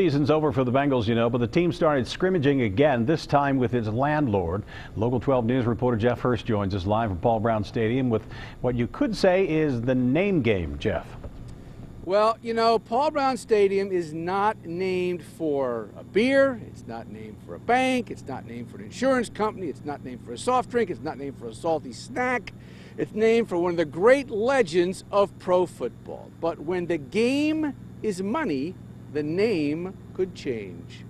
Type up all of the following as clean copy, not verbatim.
Season's over for the Bengals, you know, but the team started scrimmaging again, this time with its landlord. Local 12 News reporter Jeff Hirsh joins us live from Paul Brown Stadium with what you could say is the name game, Jeff. Well, you know, Paul Brown Stadium is not named for a beer, it's not named for a bank, it's not named for an insurance company, it's not named for a soft drink, it's not named for a salty snack. It's named for one of the great legends of pro football. But when the game is money, the name could change.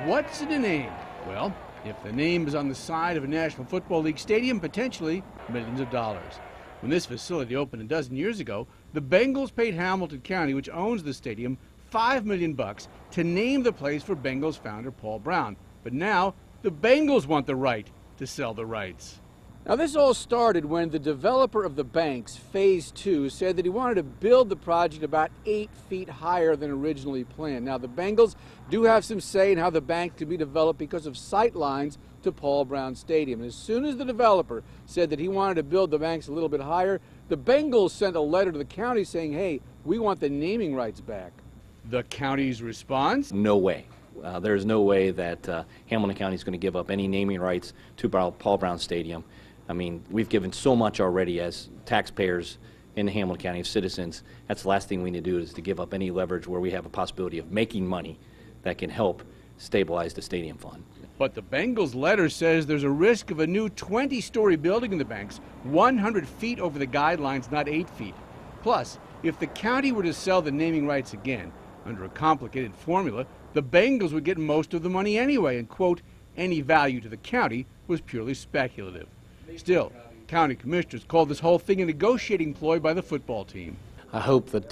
What's in a name? Well, if the name is on the side of a National Football League stadium, potentially millions of dollars. When this facility opened a dozen years ago, the Bengals paid Hamilton County, which owns the stadium, $5 million to name the place for Bengals founder Paul Brown. But now, the Bengals want the right to sell the rights. Now, this all started when the developer of the banks, Phase 2, said that he wanted to build the project about 8 feet higher than originally planned. Now, the Bengals do have some say in how the bank can be developed because of sight lines to Paul Brown Stadium. And as soon as the developer said that he wanted to build the banks a little bit higher, the Bengals sent a letter to the county saying, hey, we want the naming rights back. The county's response? No way. There's no way that Hamilton County is going to give up any naming rights to Paul Brown Stadium. I mean, we've given so much already as taxpayers in the Hamilton County, of citizens. That's the last thing we need to do, is to give up any leverage where we have a possibility of making money that can help stabilize the stadium fund. But the Bengals letter says there's a risk of a new 20-story building in the banks, 100 feet over the guidelines, not 8 feet. Plus, if the county were to sell the naming rights again, under a complicated formula, the Bengals would get most of the money anyway, and, quote, any value to the county was purely speculative. Still, county commissioners called this whole thing a negotiating ploy by the football team. I hope that,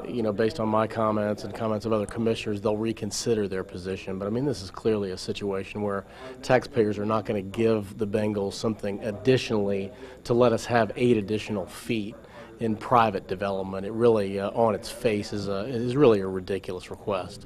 you know, based on my comments and comments of other commissioners, they'll reconsider their position. But I mean, this is clearly a situation where taxpayers are not going to give the Bengals something additionally to let us have 8 additional feet in private development. It really, on its face, is really a ridiculous request.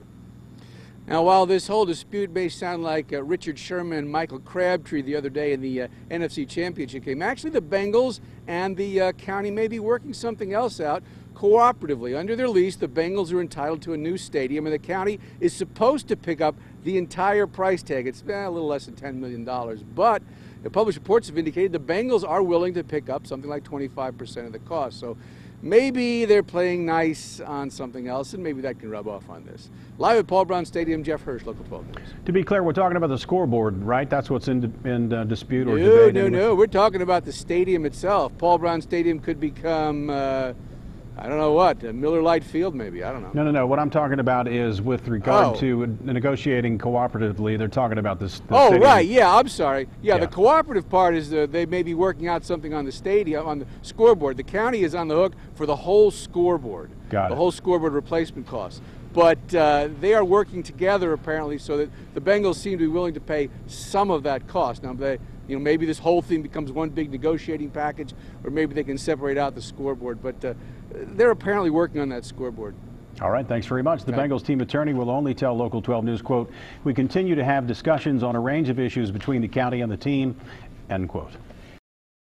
Now, while this whole dispute may sound like Richard Sherman and Michael Crabtree the other day in the NFC Championship game, actually the Bengals and the county may be working something else out cooperatively. Under their lease, the Bengals are entitled to a new stadium, and the county is supposed to pick up the entire price tag. It's a little less than $10 million, but the published reports have indicated the Bengals are willing to pick up something like 25% of the cost. So maybe they're playing nice on something else, and maybe that can rub off on this. Live at Paul Brown Stadium, Jeff Hirsh, Local 12 News. To be clear, we're talking about the scoreboard, right? That's what's in dispute or debate? No. We're talking about the stadium itself. Paul Brown Stadium could become, I don't know what, Miller Lite Field maybe, I don't know. No. What I'm talking about is with regard to negotiating cooperatively, they're talking about this. Oh, right, yeah, I'm sorry. Yeah, the cooperative part is they may be working out something on the stadium, on the scoreboard. The county is on the hook for the whole scoreboard. Got it. The whole scoreboard replacement costs. But they are working together apparently so that the Bengals seem to be willing to pay some of that cost. Now, maybe this whole thing becomes one big negotiating package, or maybe they can separate out the scoreboard. But they're apparently working on that scoreboard. All right, thanks very much. The Bengals team attorney will only tell Local 12 News, quote, we continue to have discussions on a range of issues between the county and the team, end quote.